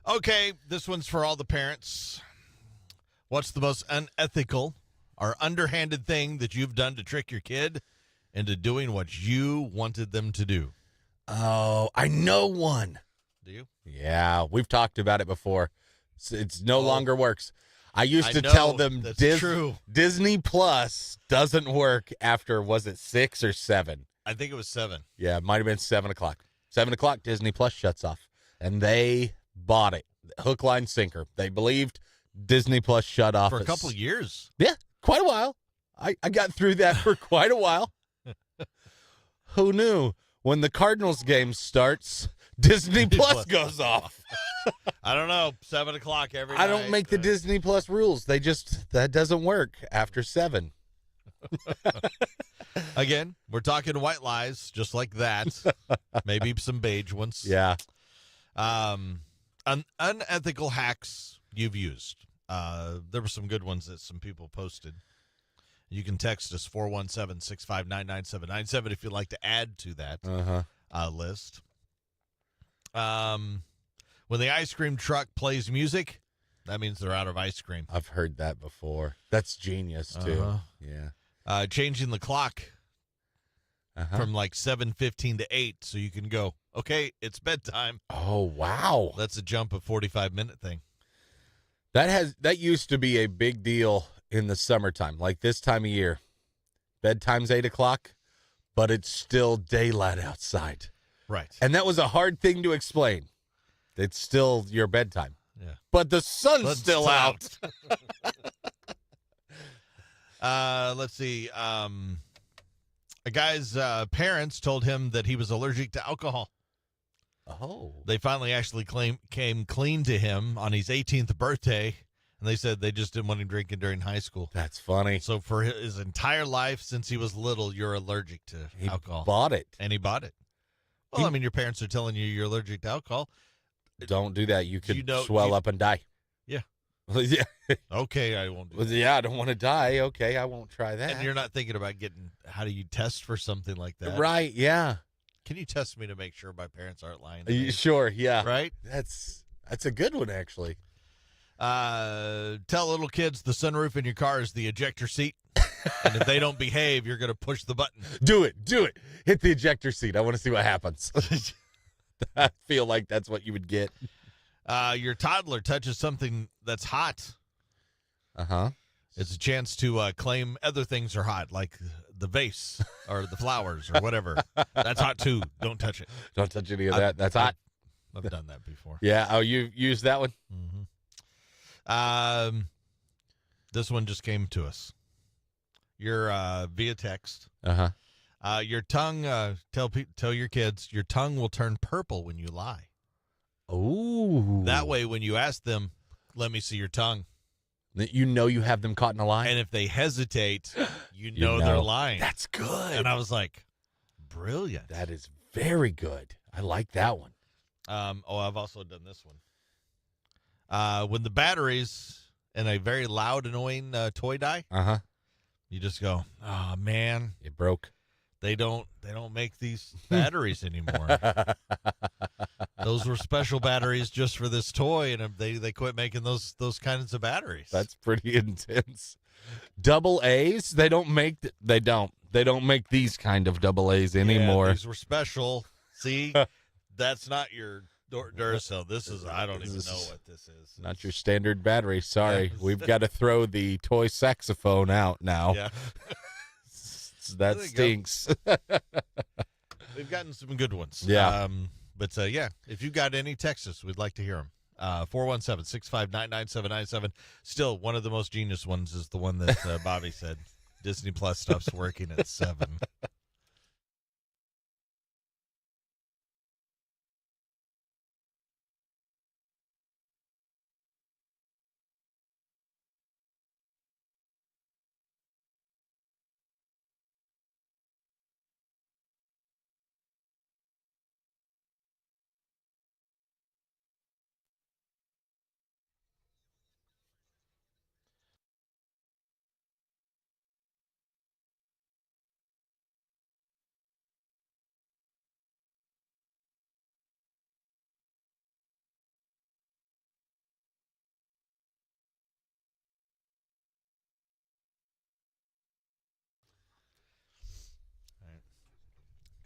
Okay, this one's for all the parents. What's the most unethical or underhanded thing that you've done to trick your kid into doing what you wanted them to do? Oh, I know one. Do you? Yeah, we've talked about it before. It's no longer works. I used I to tell know them that's true. Disney Plus doesn't work after, was it 6 or 7? I think it was 7. Yeah, it might have been 7 o'clock. 7 o'clock, Disney Plus shuts off. And they bought it. Hook, line, sinker. They believed Disney Plus shut off. For a couple years. Yeah, quite a while. I got through that for quite a while. Who knew? When the Cardinals game starts, Disney Plus goes off. I don't know. 7 o'clock every night. I don't make the Disney Plus rules. That doesn't work after 7. Again, we're talking white lies just like that. Maybe some beige ones. Yeah. Unethical hacks you've used. There were some good ones that some people posted. You can text us 417-659-9797 if you'd like to add to that list. When the ice cream truck plays music, that means they're out of ice cream. I've heard that before. That's genius, too. Yeah. Changing the clock from like 7:15 to 8 so you can go, okay, it's bedtime. Oh, wow. That's a jump of 45-minute thing. That used to be a big deal in the summertime, like this time of year. Bedtime's 8 o'clock, but it's still daylight outside. Right. And that was a hard thing to explain. It's still your bedtime. Yeah. But the sun's still out. Let's see. A guy's parents told him that he was allergic to alcohol. Oh. They finally actually came clean to him on his 18th birthday, and they said they just didn't want him drinking during high school. That's funny. So for his entire life since he was little, you're allergic to alcohol. Bought it. And he bought it. Well, I mean, your parents are telling you you're allergic to alcohol. Don't do that. You could swell up and die. Yeah. Yeah. Okay, I won't do that. Yeah, I don't want to die. Okay, I won't try that. And you're not thinking about how do you test for something like that? Right, yeah. Can you test me to make sure my parents aren't lying to me? Sure, yeah. Right? That's a good one, actually. Tell little kids the sunroof in your car is the ejector seat. And if they don't behave, you're going to push the button. Do it. Hit the ejector seat. I want to see what happens. I feel like that's what you would get. Your toddler touches something that's hot. Uh-huh. It's a chance to claim other things are hot, like the vase or the flowers or whatever. That's hot, too. Don't touch it. Don't touch any of that. That's hot. I've done that before. Yeah. Oh, you used that one? Mm-hmm. This one just came to us. You're via text. Uh-huh. Your tongue, tell your kids, your tongue will turn purple when you lie. Ooh. That way, when you ask them, let me see your tongue. You know you have them caught in a lie? And if they hesitate, you know they're lying. That's good. And I was like, brilliant. That is very good. I like that one. I've also done this one. When the batteries in a very loud, annoying toy die, you just go, oh, man. It broke. They don't make these batteries anymore. Those were special batteries just for this toy, and they quit making those kinds of batteries. That's pretty intense. Double A's? They don't make these kind of double A's anymore. Yeah, these were special. See, that's not your Duracell. This is I don't even know what this is. Not your standard battery. Sorry, Yeah. we've got to throw the toy saxophone out now. Yeah. That stinks. We've gotten some good ones. Yeah. But if you got any, text us. We'd like to hear them. 417-659-9797. Still, one of the most genius ones is the one that Bobby said. Disney Plus stops working at 7.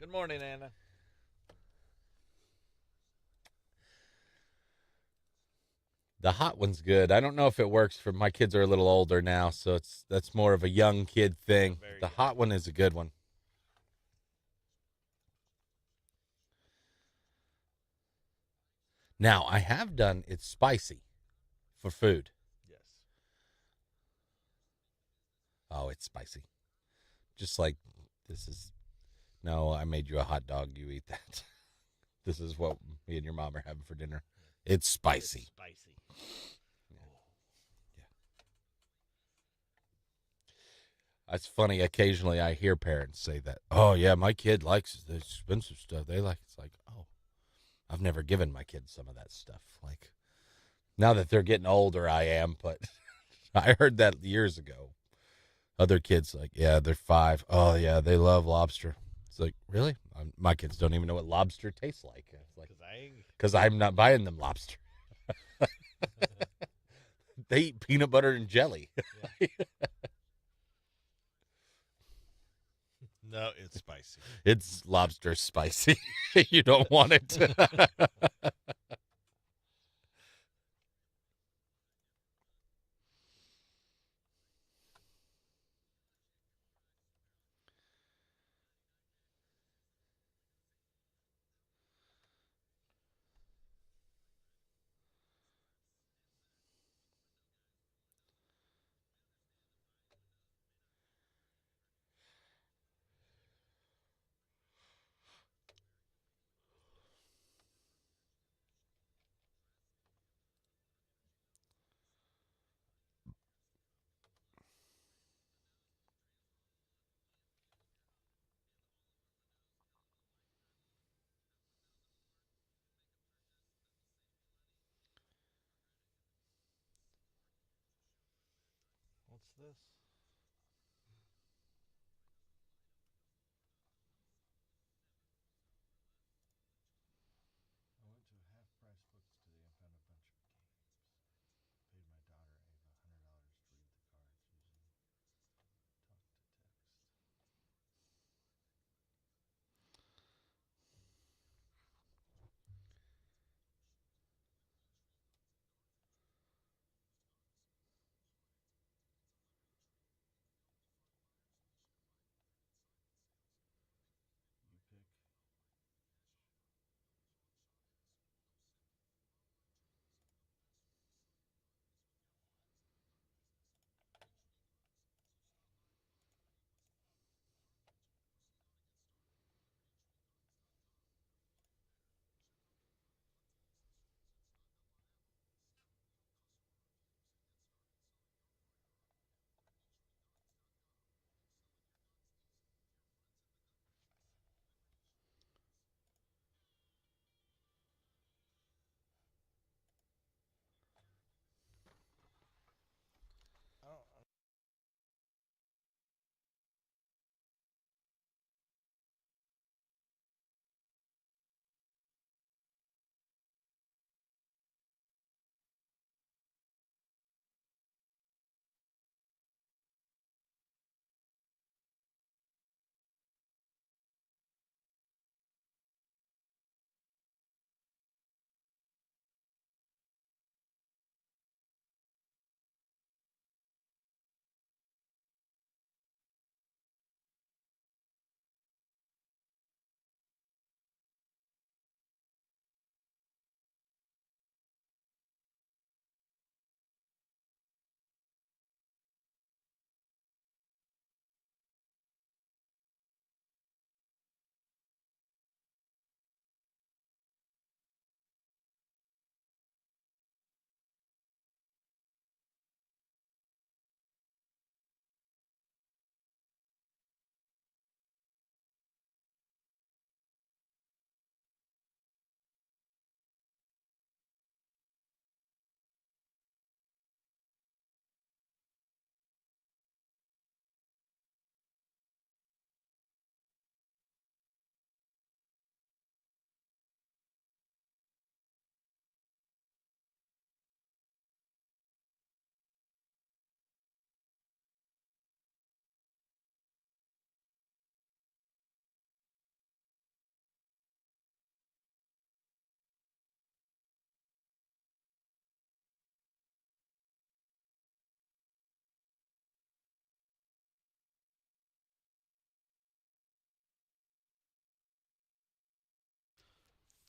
Good morning, Anna. The hot one's good. I don't know if it works for my kids are a little older now, so that's more of a young kid thing. Very The young. hot one is a good one. Now, I have done it's spicy for food. Yes. Oh, it's spicy. Just like this is no, I made you a hot dog, you eat that. This is what me and your mom are having for dinner. It's spicy. It's spicy. That's funny. Occasionally, I hear parents say that. Oh yeah, my kid likes the expensive stuff. They like it's like, oh, I've never given my kids some of that stuff. Like now that they're getting older, I am. But I heard that years ago. Other kids like, yeah, they're 5. Oh yeah, they love lobster. It's like really, my kids don't even know what lobster tastes like. It's like because I'm not buying them lobster. They eat peanut butter and jelly. Yeah. No, it's spicy. It's lobster spicy. You don't want it. What's this? I went to a half-price books today and found a bunch of games. Paid my daughter Ava $100 to read the cards using talk to text.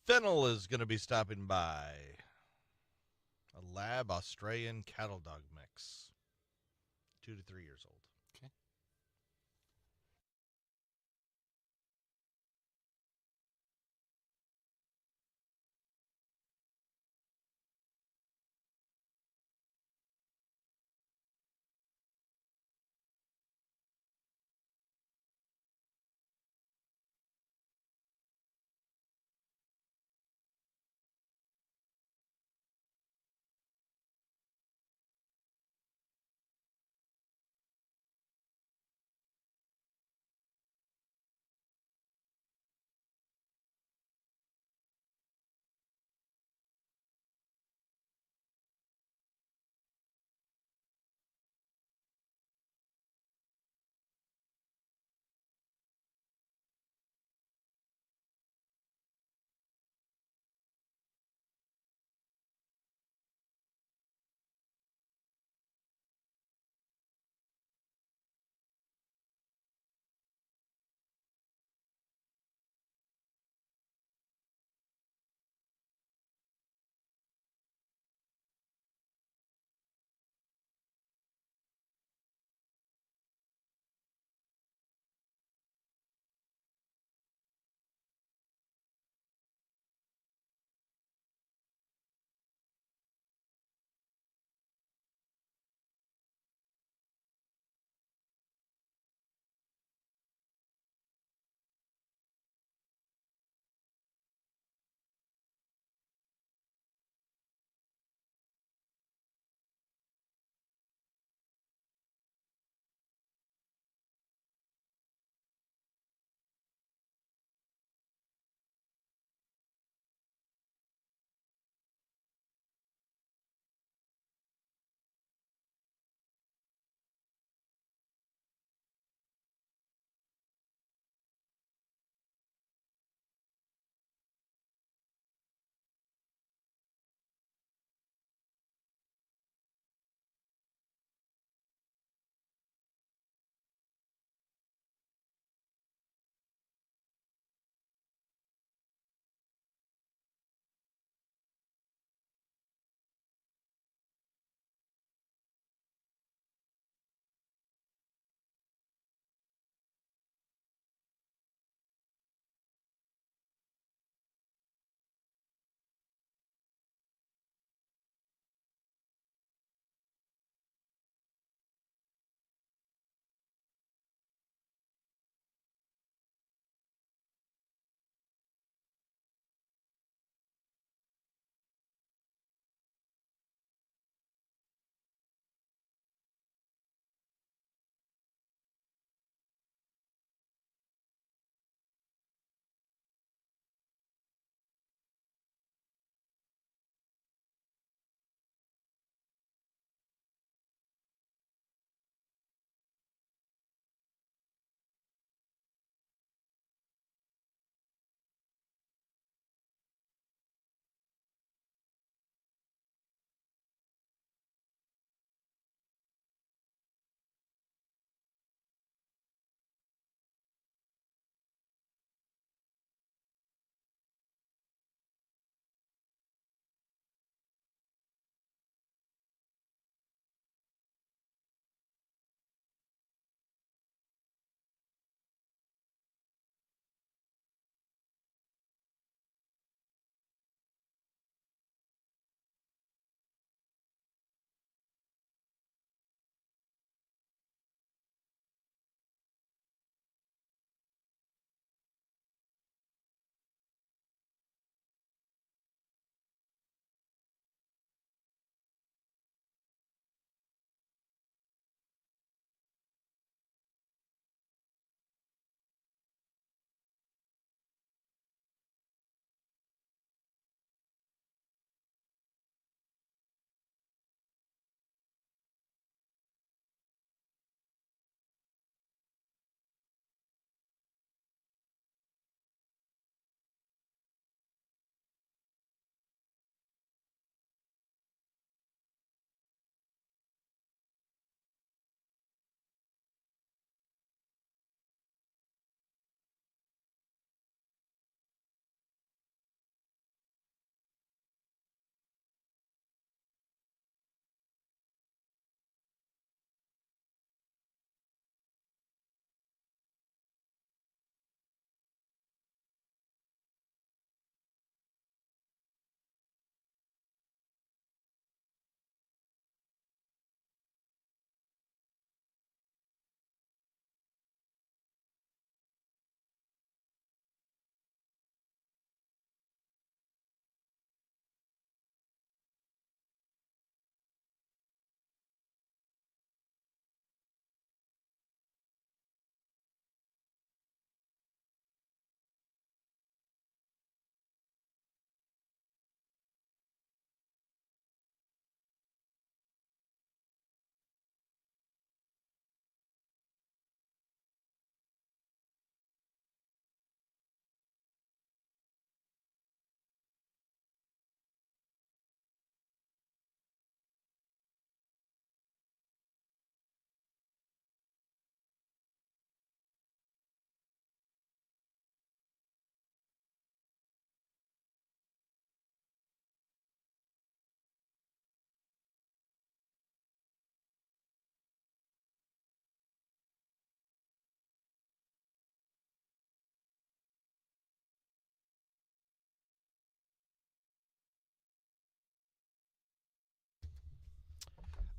Fennel is going to be stopping by. A Lab Australian cattle dog mix. 2 to 3 years old.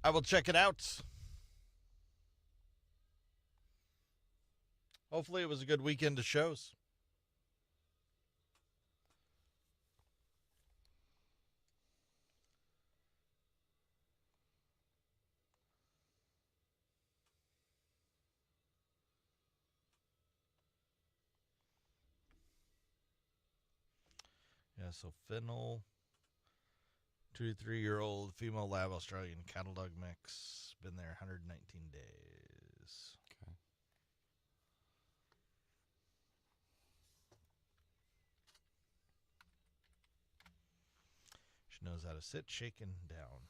I will check it out. Hopefully it was a good weekend of shows. Yeah, so Fennel, 2 to 3 year old female lab Australian cattle dog mix. Been there 119 days. Okay. She knows how to sit, shake, and down.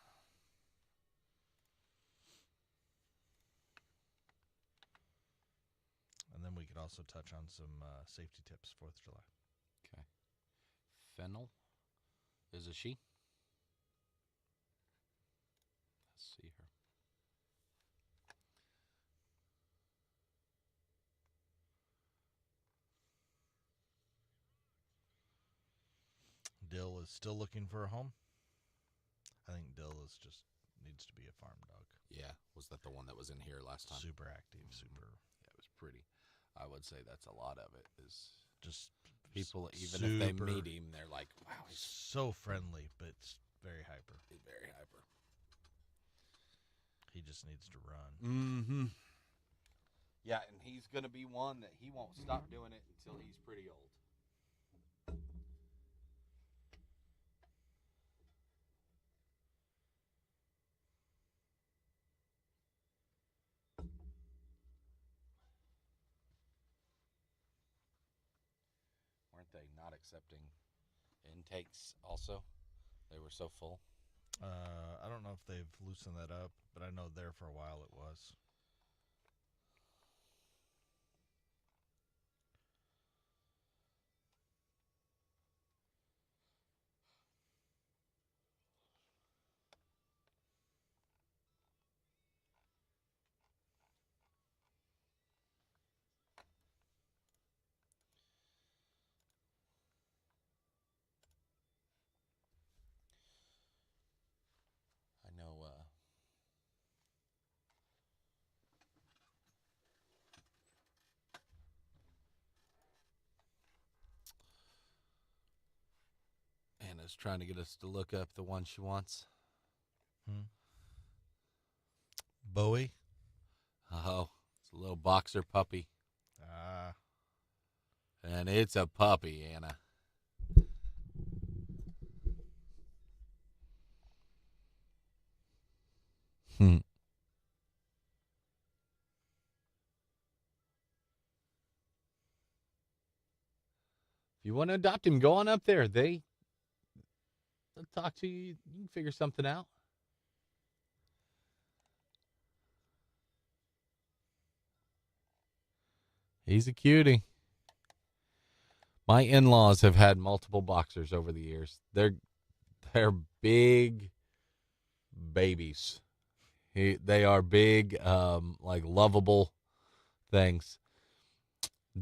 And then we could also touch on some safety tips, 4th of July. Okay. Fennel is a she. Let's see her. Dill is still looking for a home. I think Dill is just needs to be a farm dog. Yeah. Was that the one that was in here last time? Super active, super. Yeah, it was pretty. I would say that's a lot of it is Just people, even if they super- meet him, they're like, wow, he's so friendly, but very hyper. very hyper. He just needs to run. Mm-hmm. Yeah, and he's going to be one that he won't stop doing it until he's pretty old. Weren't they not accepting intakes also? They were so full. I don't know if they've loosened that up, but I know there for a while it was. I know Anna's trying to get us to look up the one she wants. Bowie? Oh, it's a little boxer puppy. Ah. And it's a puppy, Anna. If you want to adopt him, go on up there. They'll talk to you. You can figure something out. He's a cutie. My in-laws have had multiple boxers over the years. They're big babies. They are big, like lovable things.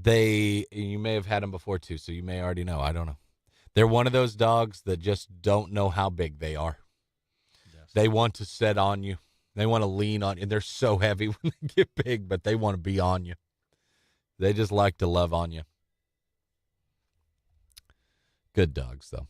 You may have had them before too, so you may already know. I don't know. They're one of those dogs that just don't know how big they are. Yes. They want to sit on you. They want to lean on you. They're so heavy when they get big, but they want to be on you. They just like to love on you. Good dogs, though.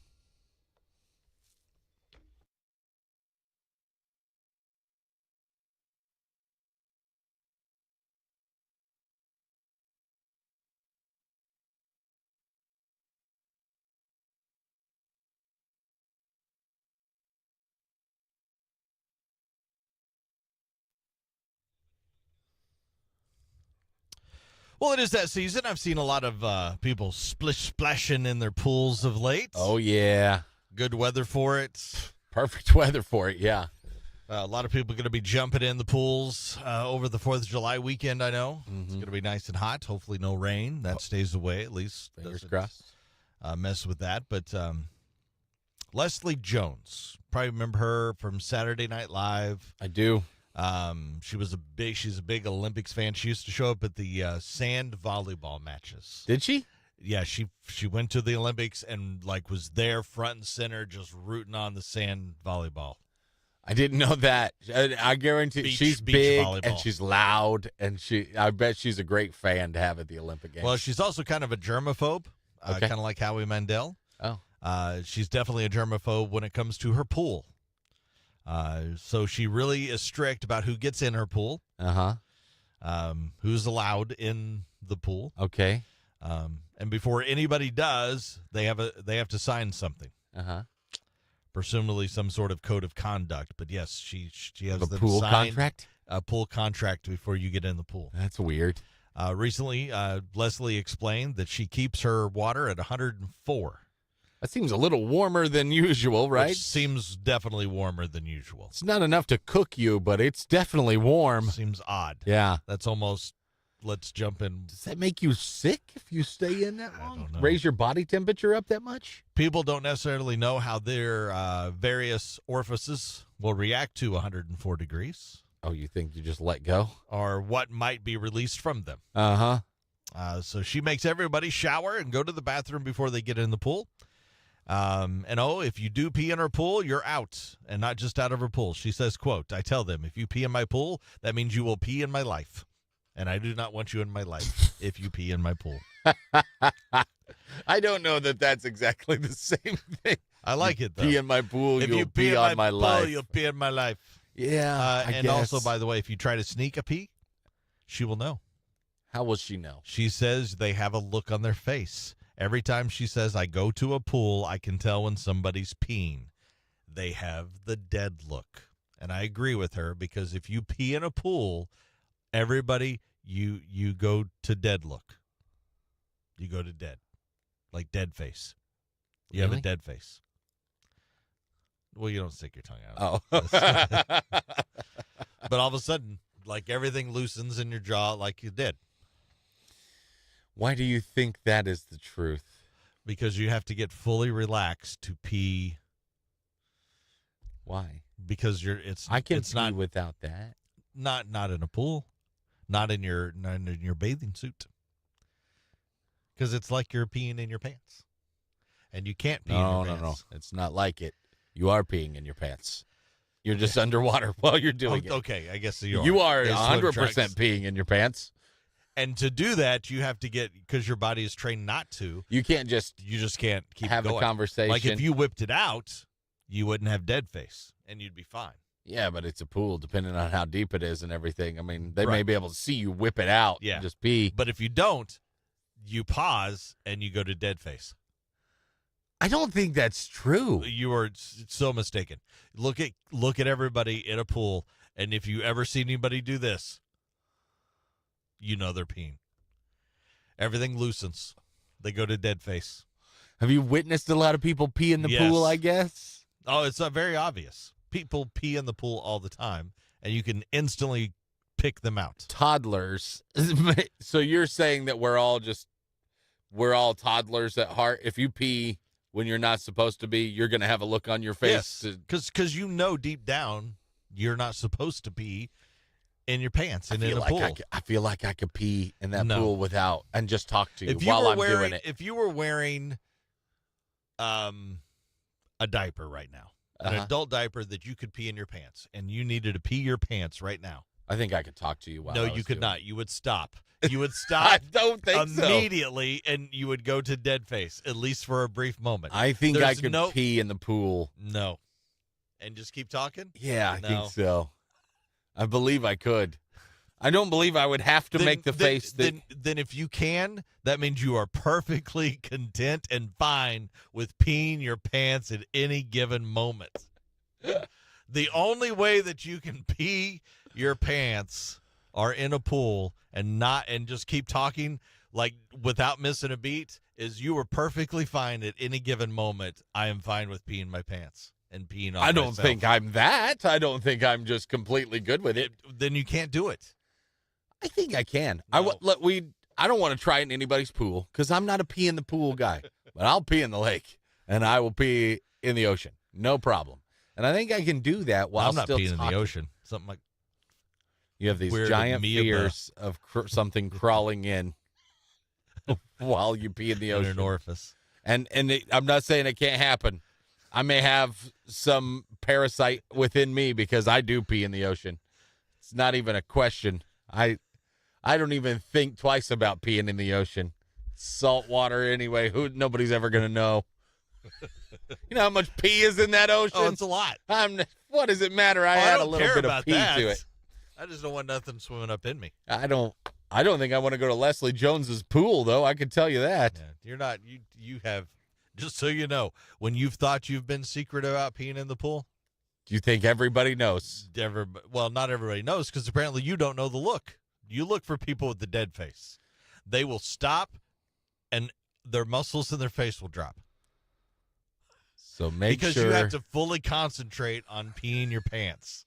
Well, it is that season. I've seen a lot of people splashing in their pools of late. Oh, yeah. Good weather for it. Perfect weather for it, yeah. A lot of people going to be jumping in the pools over the 4th of July weekend, I know. It's going to be nice and hot. Hopefully no rain. That stays away, at least. Fingers Doesn't, crossed. mess with that. But Leslie Jones, probably remember her from Saturday Night Live. I do. She's a big Olympics fan. She used to show up at the sand volleyball matches. Did she? Yeah, she went to the Olympics and was there front and center, just rooting on the sand volleyball. I didn't know that. I guarantee she's beach big volleyball. and she's loud, and I bet she's a great fan to have at the Olympic Games. Well, she's also kind of a germaphobe, Okay. kind of like Howie Mandel. Oh. She's definitely a germaphobe when it comes to her pool. So she really is strict about who gets in her pool, who's allowed in the pool. Okay. And before anybody does, they have to sign something. Presumably some sort of code of conduct. But yes, she has A them pool sign contract? a pool contract before you get in the pool. That's weird. Recently, Leslie explained that she keeps her water at 104. That seems a little warmer than usual, right? Which seems definitely warmer than usual. It's not enough to cook you, but it's definitely warm. Seems odd. Yeah. That's almost, let's jump in. Does that make you sick if you stay in that I long? don't know. Raise your body temperature up that much? People don't necessarily know how their various orifices will react to 104 degrees Oh, you think you just let go? or what might be released from them. So she makes everybody shower and go to the bathroom before they get in the pool. If you do pee in her pool, you're out, and not just out of her pool. She says, quote, I tell them, if you pee in my pool, that means you will pee in my life. And I do not want you in my life if you pee in my pool. I don't know that that's exactly the same thing. I like it, though. Pee in my pool, if you'll you pee in on my pool, life. you'll pee in my life. Yeah, I and guess. also, by the way, if you try to sneak a pee, she will know. How will she know? She says they have a look on their face. Every time she says, I go to a pool, I can tell when somebody's peeing. They have the dead look. And I agree with her, because if you pee in a pool, everybody, you go to dead look. You go to dead. Like dead face. You have a Really? dead face. Well, you don't stick your tongue out. Oh. But all of a sudden, like everything loosens in your jaw like you did. Why do you think that is the truth? Because you have to get fully relaxed to pee. Why? Because I can it's pee not without that. not in a pool, not in your bathing suit. Because it's like you're peeing in your pants, and you can't pee in your pants. No. It's not like it. You are peeing in your pants. You're just underwater while you're doing it. Okay, I guess you are. You are It's 100% swim trunks. peeing in your pants. And to do that, you have to because your body is trained not to. You can't just You just can't keep have going. a conversation. Like if you whipped it out, you wouldn't have dead face, and you'd be fine. Yeah, but it's a pool, depending on how deep it is and everything. I mean, they may Right. be able to see you whip it out Yeah. and just pee. But if you don't, you pause and you go to dead face. I don't think that's true. You are so mistaken. Look at everybody in a pool, and if you ever see anybody do this, you know they're peeing. Everything loosens. They go to dead face. Have you witnessed a lot of people pee in the Yes. pool, I guess? Oh, it's very obvious. People pee in the pool all the time, and you can instantly pick them out. Toddlers. So you're saying that we're all toddlers at heart? If you pee when you're not supposed to be, you're going to have a look on your face. Yes, because you know deep down you're not supposed to pee in your pants and in a pool. I feel like I could pee in that No. pool without and just talk to you If you while were I'm wearing, doing it. if you were wearing a diaper right now, an adult diaper that you could pee in your pants, and you needed to pee your pants right now. I think I could talk to you while No, I you was could doing not. You would stop. You would I stop don't think so. immediately, and you would go to dead face, at least for a brief moment. I think I There's could no- pee in the pool. No. And just keep talking? Yeah, I No. think so. I believe I could. I don't believe I would have to make the face that. Then if you can, that means you are perfectly content and fine with peeing your pants at any given moment. The only way that you can pee your pants are in a pool and just keep talking like without missing a beat is you are perfectly fine at any given moment. I am fine with peeing my pants and peeing on I don't myself. think I'm that. I don't think I'm just completely good with it. Then you can't do it. I think I can. No. I don't want to try it in anybody's pool because I'm not a pee in the pool guy. But I'll pee in the lake and I will pee in the ocean, no problem. And I think I can do that while I'm not still peeing in talking. the ocean. Something like You have these Weird giant amoeba. fears of something crawling in while you pee in the in an ocean. orifice. I'm not saying it can't happen. I may have some parasite within me because I do pee in the ocean. It's not even a question. I don't even think twice about peeing in the ocean. Salt water anyway. Nobody's ever gonna know. You know how much pee is in that ocean? Oh, it's a lot. What does it matter? I Oh, add a don't little care bit about of pee that. to it. I just don't want nothing swimming up in me. I don't think I want to go to Leslie Jones's pool though. I can tell you that. Yeah, you're not. You have. Just so you know, when you've thought you've been secret about peeing in the pool, Do you think everybody knows? well, not everybody knows because apparently you don't know the look. You look for people with the dead face. They will stop, and their muscles in their face will drop. So make because sure you have to fully concentrate on peeing your pants.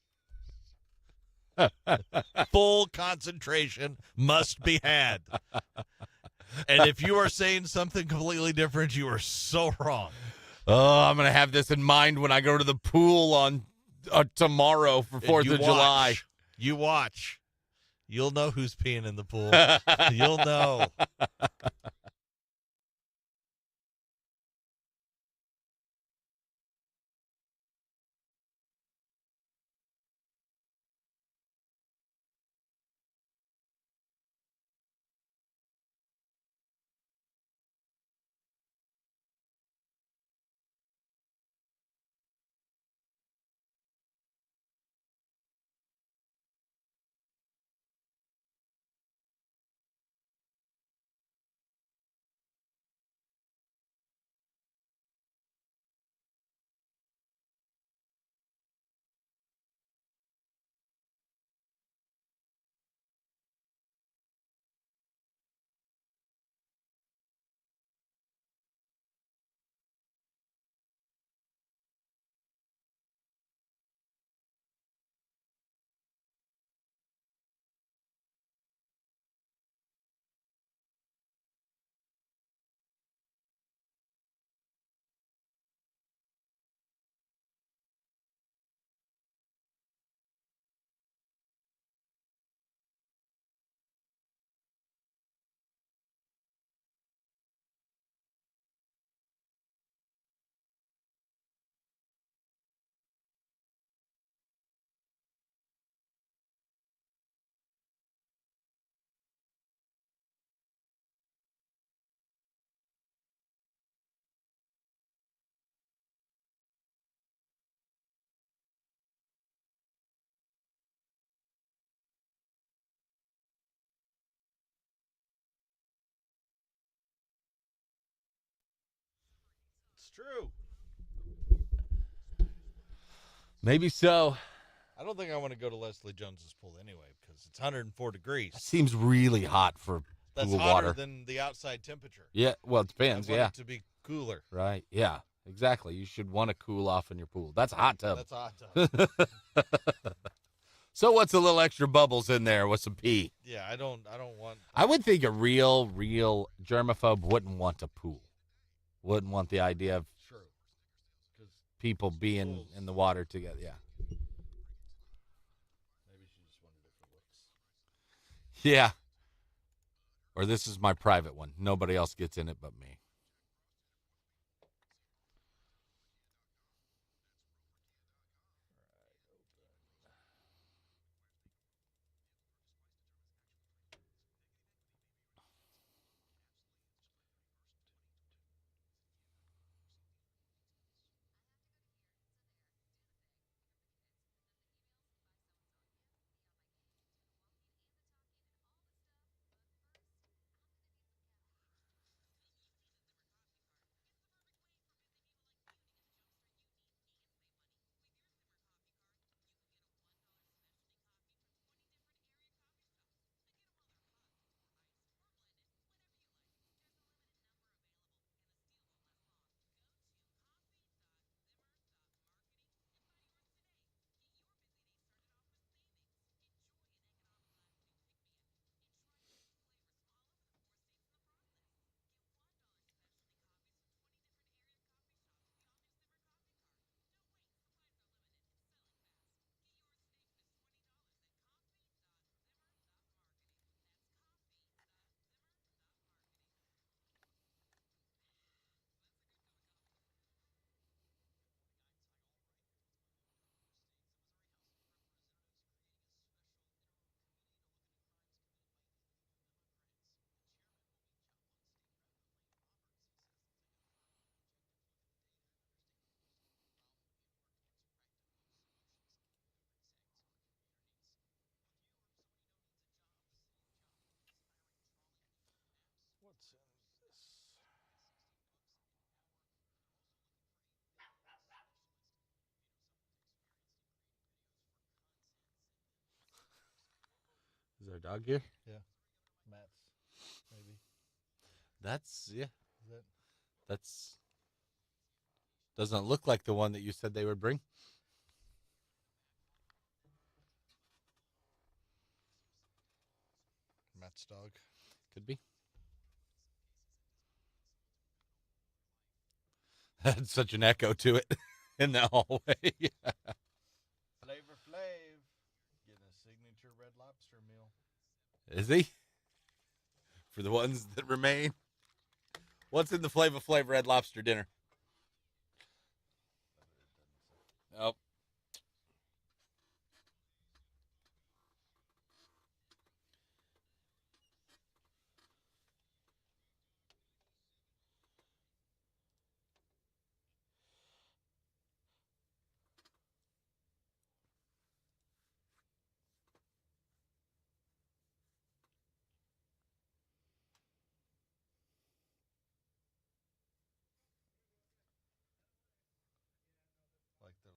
Full concentration must be had. And if you are saying something completely different, you are so wrong. Oh, I'm going to have this in mind when I go to the pool on tomorrow for 4th of July. You watch. You'll know who's peeing in the pool. You'll know. It's true. Maybe so. I don't think I want to go to Leslie Jones's pool anyway because it's 104 degrees. That seems really hot for That's pool hotter water. than the outside temperature. Yeah, well, it depends. I want Yeah, it to be cooler. right. Yeah, exactly. You should want to cool off in your pool. That's a hot tub. That's a hot tub. So what's a little extra bubbles in there with some pee? Yeah, I don't want. I would think a real germaphobe wouldn't want a pool. Wouldn't want the idea of True. people being in the water together. Yeah. Maybe she just wanted it for looks. Yeah. Or this is my private one. Nobody else gets in it but me. What's in this? Is our dog here? Yeah, Matt's maybe. That's Is that? That's doesn't look like the one that you said they would bring. Matt's dog. Could be. Had such an echo to it in that hallway. Flavor Flav getting a signature Red Lobster meal. Is he? For the ones that remain. What's in the Flavor Flav Red Lobster dinner? Nope. Like the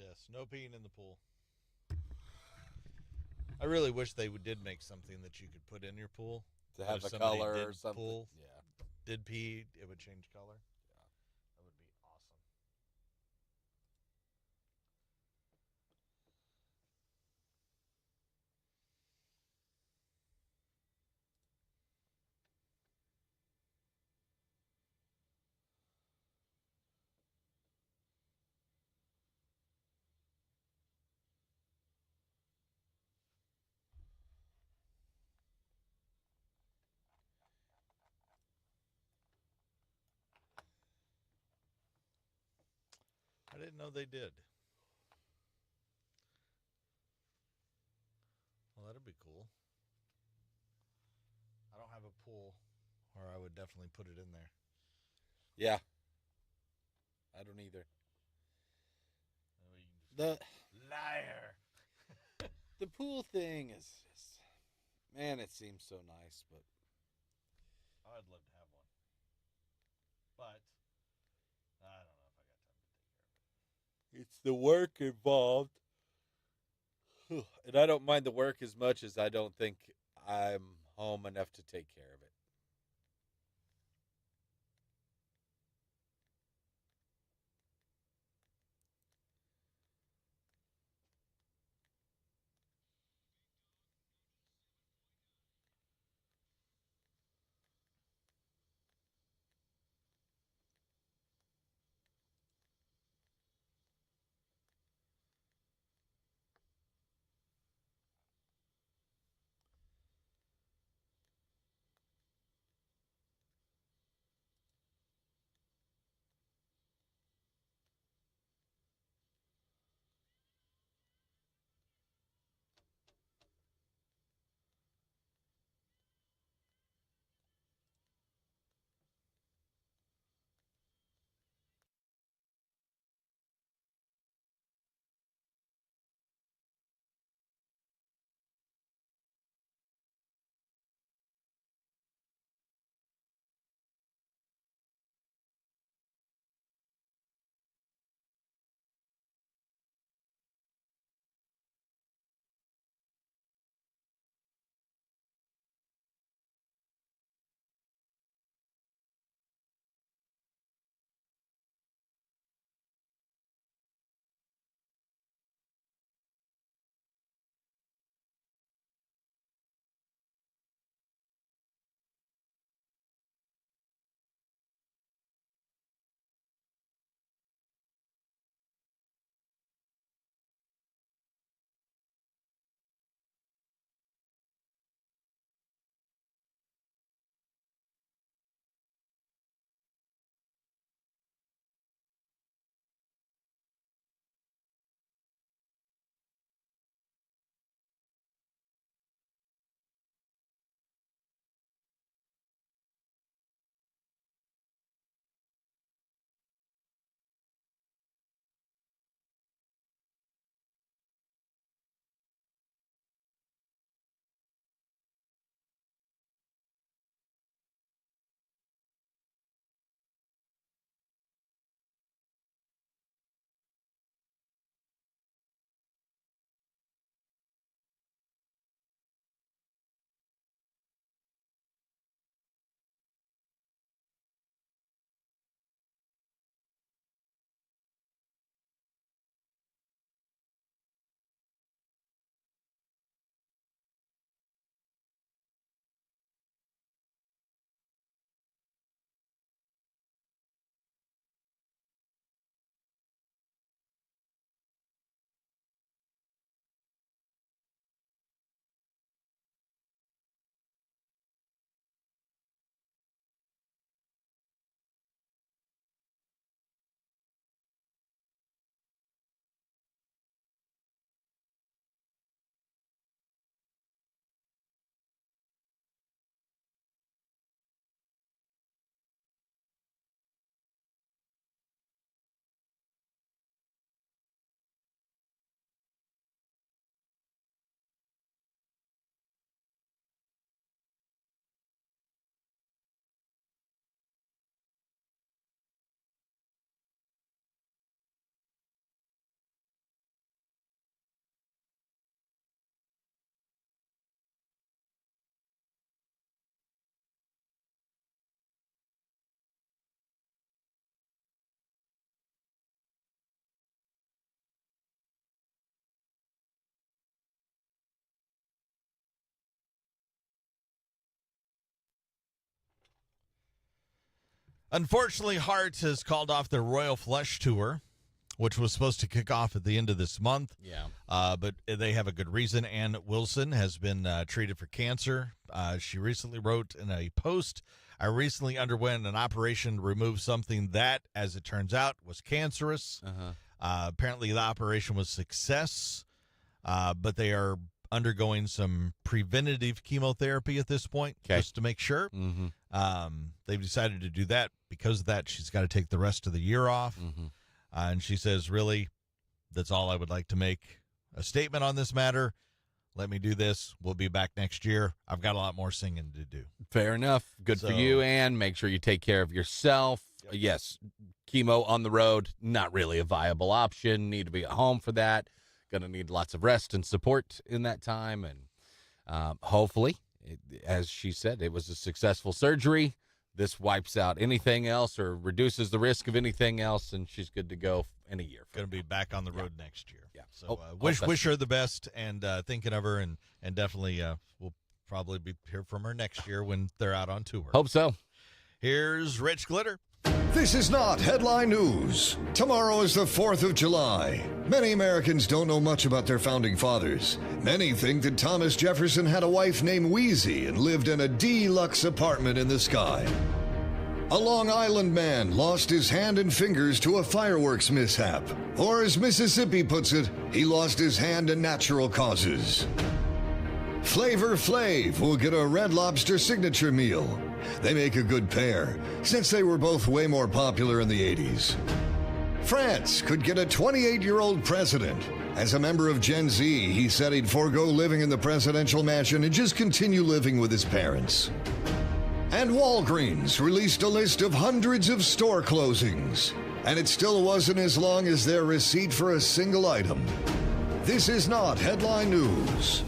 yes, no peeing in the pool. I really wish they did make something that you could put in your pool. To have if a somebody color did or something. Pool, Yeah. did pee, it would change color. Yeah. That would be awesome. I didn't know they did. Well, that'd be cool. I don't have a pool, or I would definitely put it in there. Yeah. I don't either. The liar. the pool thing is just, man, it seems so nice, but I'd love to have one. But I don't know if I got time to take care of it. It's the work involved. And I don't mind the work as much as I don't think I'm home enough to take care of it. Unfortunately, Heart has called off their Royal Flush Tour, which was supposed to kick off at the end of this month. Yeah. But they have a good reason. Ann Wilson has been treated for cancer. She recently wrote in a post, I recently underwent an operation to remove something that, as it turns out, was cancerous. Apparently, the operation was a success, but they are undergoing some preventative chemotherapy at this point, just to make sure. They've decided to do that. Because of that, she's got to take the rest of the year off. And she says, really, that's all I would like to make a statement on this matter. let me do this. We'll be back next year. I've got a lot more singing to do. Fair enough. Good for So- you, Ann. Make sure you take care of yourself. Yep. Yes, chemo on the road, not really a viable option. Need to be at home for that. Going to need lots of rest and support in that time. And hopefully, as she said, it was a successful surgery. This wipes out anything else or reduces the risk of anything else, and she's good to go in a year. Going to be back on the road next year. Yeah. So Hope wish that's- her the best, and thinking of her, and definitely we'll probably be hear from her next year when they're out on tour. Hope so. Here's Rich Glitter. This is not headline news. Tomorrow is the 4th of July. Many Americans don't know much about their founding fathers. Many think that Thomas Jefferson had a wife named Wheezy and lived in a deluxe apartment in the sky. A Long Island man lost his hand and fingers to a fireworks mishap. Or as Mississippi puts it, he lost his hand to natural causes. Flavor Flav will get a Red Lobster signature meal. They make a good pair, since they were both way more popular in the 80s. France could get a 28-year-old president. As a member of Gen Z, he said he'd forego living in the presidential mansion and just continue living with his parents. And Walgreens released a list of hundreds of store closings, and it still wasn't as long as their receipt for a single item. This is not headline news.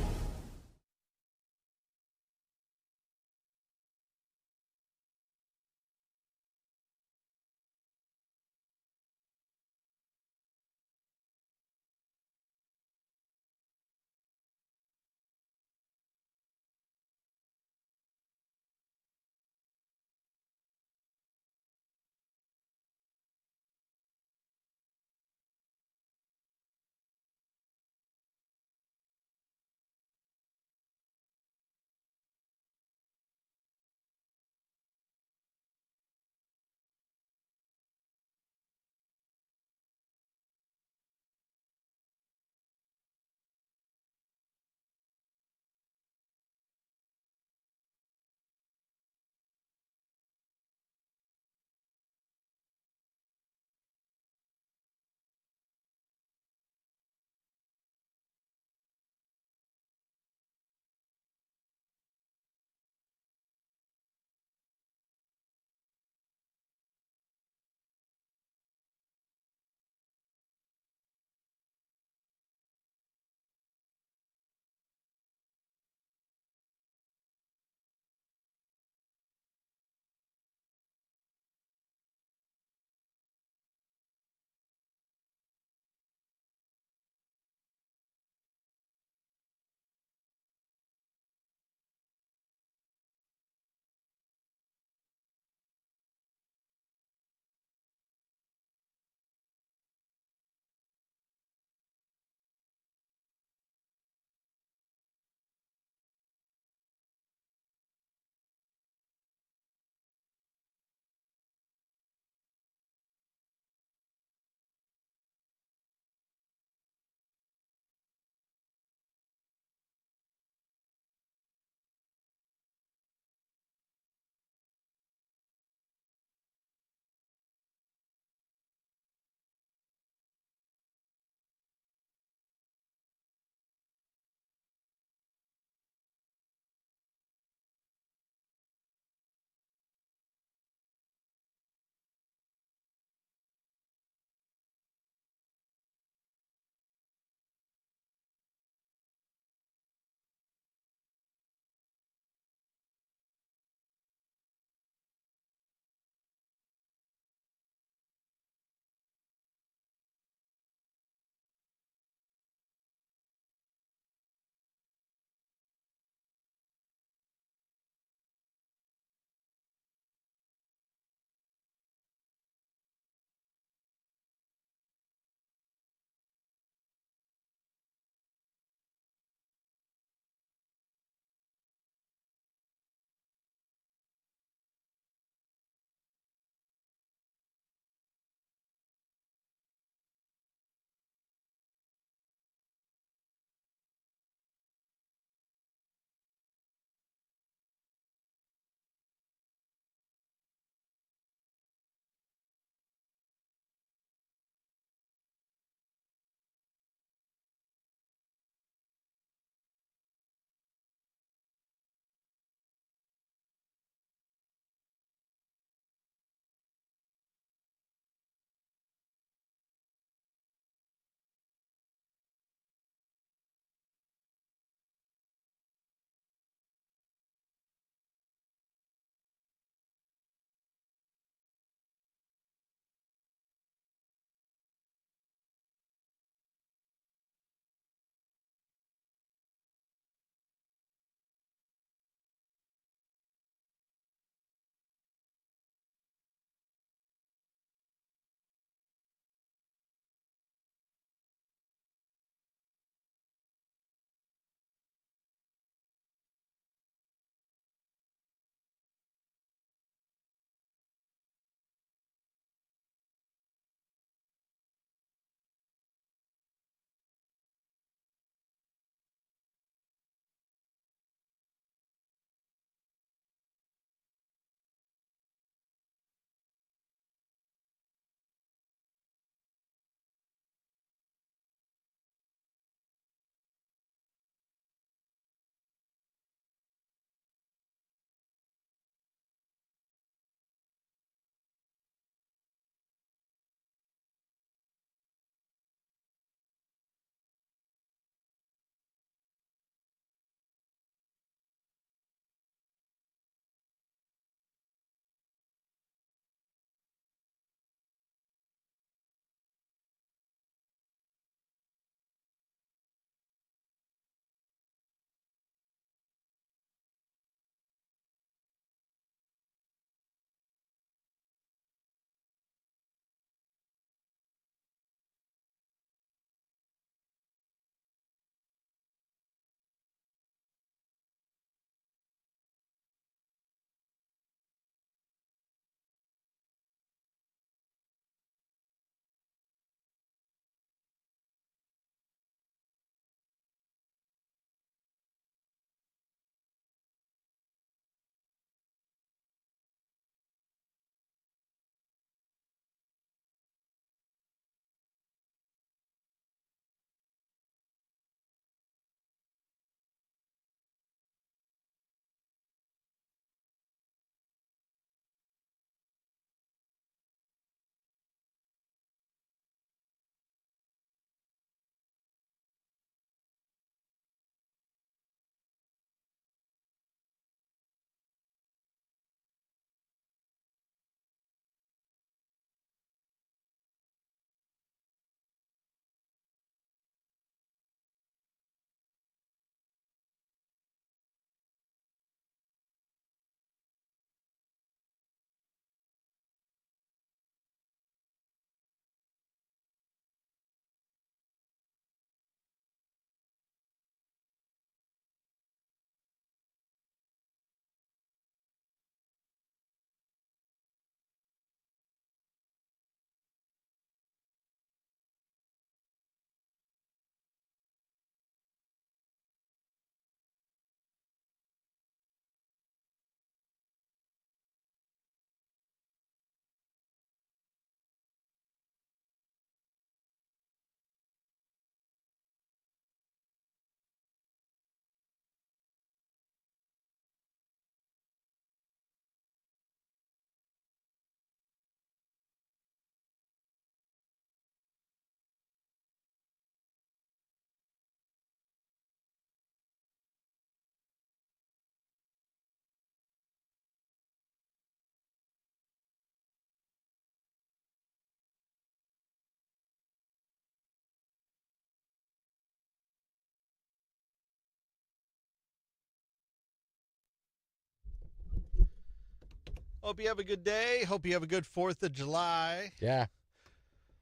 Hope you have a good day. Hope you have a good 4th of July. Yeah.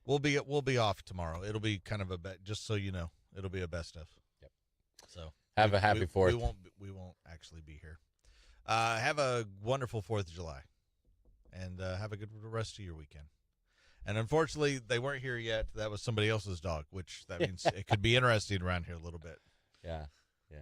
We'll be off tomorrow. It'll be kind of just so you know, it'll be a best of. Yep. So Have a happy 4th. We won't actually be here. Have a wonderful 4th of July, and have a good rest of your weekend. And unfortunately, they weren't here yet. That was somebody else's dog, which that means it could be interesting around here a little bit. Yeah. Yeah.